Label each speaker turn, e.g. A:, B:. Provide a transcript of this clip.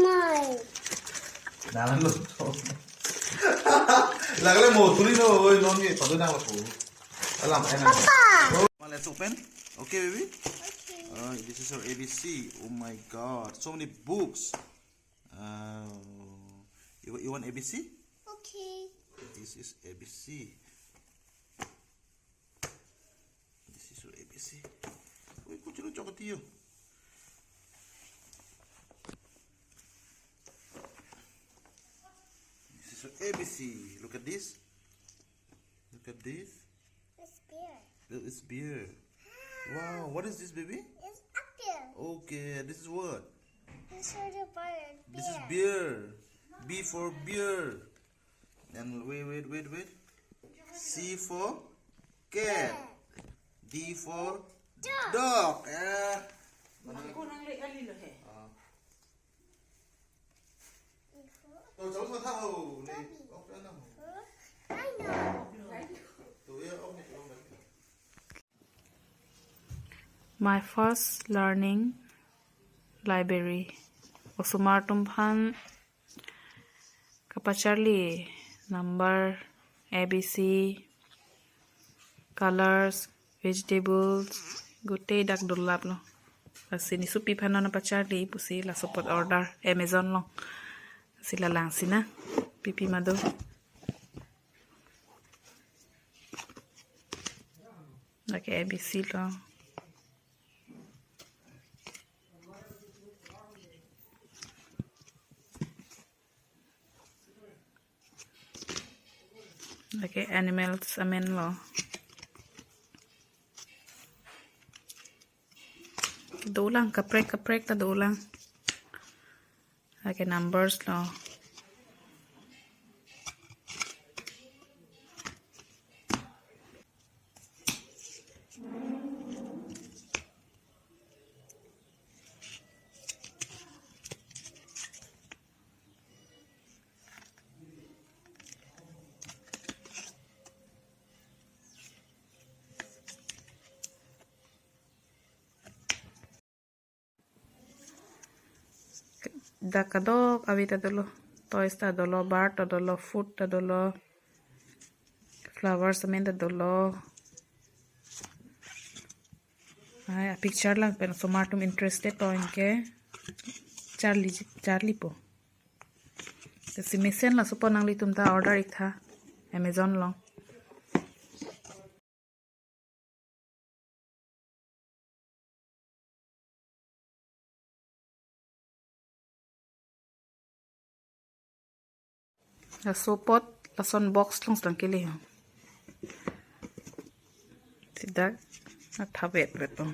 A: mine.
B: 나는 거. Lagay mo, tuloy na, oy, nongi, pagod na ako. Alam, ay na.
A: Papa.
B: Let's open. Okay, baby.
A: Okay.
B: This is our ABC. Oh my God, so many books. You want ABC?
A: Okay.
B: This is ABC. This is your ABC. Uy, kuchilo chocolate. This is your ABC. Look at this. Look at this.
A: It's beer.
B: It's beer. Wow, what is this, baby?
A: It's up there.
B: Okay, this is what?
A: It's for the bird.
B: This is beer. B for beer. And wait. C for cat. D for dog.
A: I know.
C: My first learning library. Alho Anglong kepacharli number ABC colors vegetables gutei dak dulap lo asini supi phano na pacharli pusi la support order Amazon lo sila lang sina pipi mado like ABC lo like animals amen lo dolang kaprek ta dolang like numbers lo dakadok awi ta dolo toys ta dolo bird ta dolo food ta dolo flowers amen ta dolo ay picture lang pero somatum interested to inke charlie po si mesen la supo nang litum ta order ikha Amazon long la sopot lason box long stang kili sidak na thabet beton